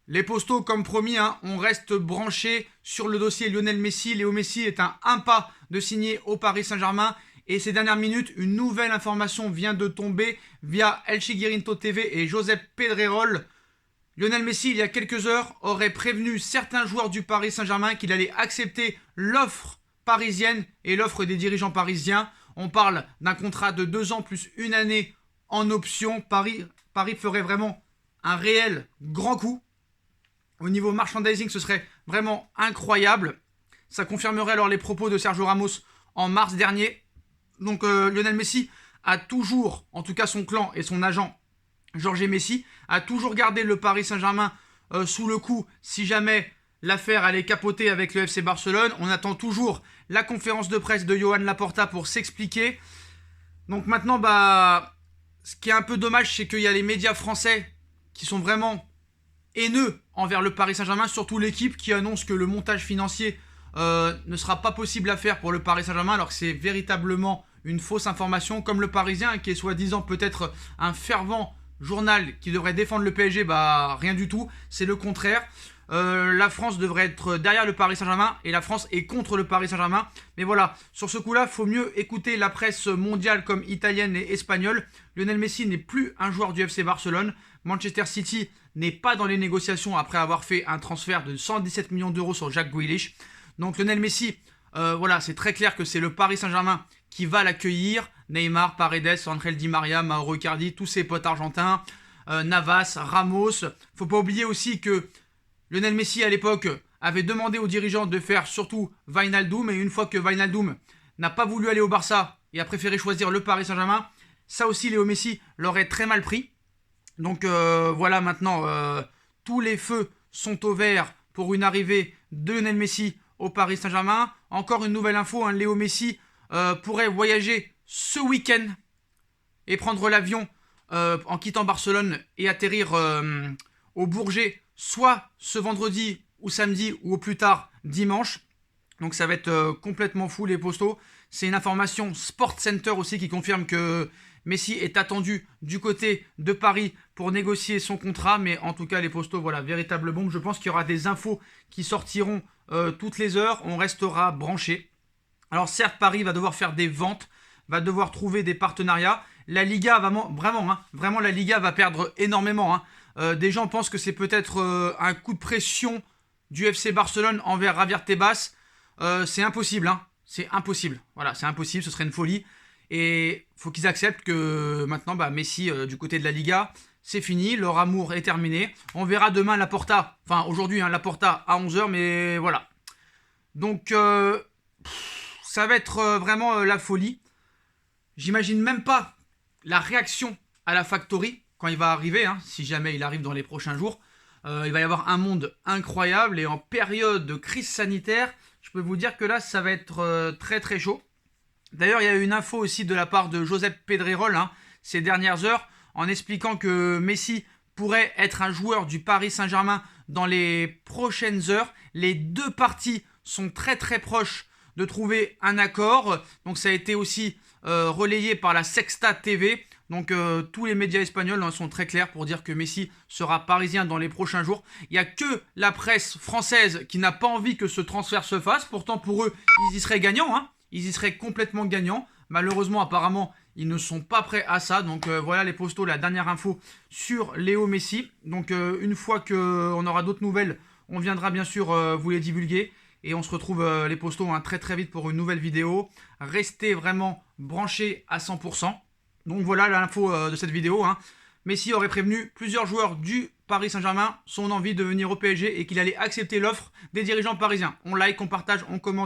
Les postos, comme promis, hein, on reste branché sur le dossier Lionel Messi. Léo Messi est à un pas de signer au Paris Saint-Germain. Et ces dernières minutes, une nouvelle information vient de tomber via El Chiguirinto TV et Josep Pedrerol. Lionel Messi, il y a quelques heures, aurait prévenu certains joueurs du Paris Saint-Germain qu'il allait accepter l'offre parisienne et l'offre des dirigeants parisiens. On parle d'un contrat de 2 ans plus 1 année en option. Paris ferait vraiment un réel grand coup. Au niveau merchandising, ce serait vraiment incroyable. Ça confirmerait alors les propos de Sergio Ramos en mars dernier. Donc Lionel Messi a toujours, en tout cas son clan et son agent Jorge Messi, a toujours gardé le Paris Saint-Germain sous le coup si jamais l'affaire allait capoter avec le FC Barcelone. On attend toujours la conférence de presse de Joan Laporta pour s'expliquer. Donc maintenant, ce qui est un peu dommage, c'est qu'il y a les médias français qui sont vraiment haineux envers le Paris Saint-Germain, surtout l'équipe qui annonce que le montage financier ne sera pas possible à faire pour le Paris Saint-Germain, alors que c'est véritablement une fausse information, comme le Parisien, qui est soi-disant peut-être un fervent journal qui devrait défendre le PSG, rien du tout, c'est le contraire. La France devrait être derrière le Paris Saint-Germain et la France est contre le Paris Saint-Germain. Mais voilà, sur ce coup-là, il faut mieux écouter la presse mondiale comme italienne et espagnole. Lionel Messi n'est plus un joueur du FC Barcelone. Manchester City n'est pas dans les négociations après avoir fait un transfert de 117 millions d'euros sur Jack Grealish. Donc Lionel Messi, c'est très clair que c'est le Paris Saint-Germain qui va l'accueillir. Neymar, Paredes, Angel Di Maria, Mauro Icardi, tous ces potes argentins, Navas, Ramos. Faut pas oublier aussi que Lionel Messi à l'époque avait demandé aux dirigeants de faire surtout Wijnaldum, et une fois que Wijnaldum n'a pas voulu aller au Barça et a préféré choisir le Paris Saint-Germain, ça aussi Léo Messi l'aurait très mal pris. Donc maintenant tous les feux sont au vert pour une arrivée de Lionel Messi au Paris Saint-Germain. Encore une nouvelle info, Léo Messi pourrait voyager ce week-end et prendre l'avion en quittant Barcelone et atterrir au Bourget soit ce vendredi ou samedi ou au plus tard dimanche. Donc ça va être complètement fou les postos. C'est une information Sport Center aussi qui confirme que Messi est attendu du côté de Paris pour négocier son contrat. Mais en tout cas les postos, véritable bombe. Je pense qu'il y aura des infos qui sortiront toutes les heures. On restera branché. Alors certes, Paris va devoir faire des ventes, va devoir trouver des partenariats. La Liga vraiment la Liga va perdre énormément. Des gens pensent que c'est peut-être un coup de pression du FC Barcelone envers Javier Tebas. C'est impossible. C'est impossible. C'est impossible. Ce serait une folie. Et faut qu'ils acceptent que maintenant, Messi, du côté de la Liga, c'est fini. Leur amour est terminé. On verra demain Laporta. Enfin, aujourd'hui, Laporta à 11h. Mais voilà. Donc, ça va être vraiment la folie. J'imagine même pas la réaction à la Factory quand il va arriver, si jamais il arrive dans les prochains jours. Il va y avoir un monde incroyable et en période de crise sanitaire, je peux vous dire que là, ça va être très très chaud. D'ailleurs, il y a eu une info aussi de la part de Josep Pedrerol ces dernières heures en expliquant que Messi pourrait être un joueur du Paris Saint-Germain dans les prochaines heures. Les deux parties sont très très proches de trouver un accord. Donc ça a été aussi relayé par la Sexta TV. Donc tous les médias espagnols sont très clairs pour dire que Messi sera parisien dans les prochains jours. Il n'y a que la presse française qui n'a pas envie que ce transfert se fasse. Pourtant pour eux, ils y seraient gagnants. Ils y seraient complètement gagnants. Malheureusement, apparemment, ils ne sont pas prêts à ça. Donc voilà les postos, la dernière info sur Léo Messi. Donc une fois qu'on aura d'autres nouvelles, on viendra bien sûr vous les divulguer. Et on se retrouve les postos très très vite pour une nouvelle vidéo. Restez vraiment branchés à 100%. Donc voilà l'info de cette vidéo. Messi aurait prévenu plusieurs joueurs du Paris Saint-Germain son envie de venir au PSG et qu'il allait accepter l'offre des dirigeants parisiens. On like, on partage, on commente.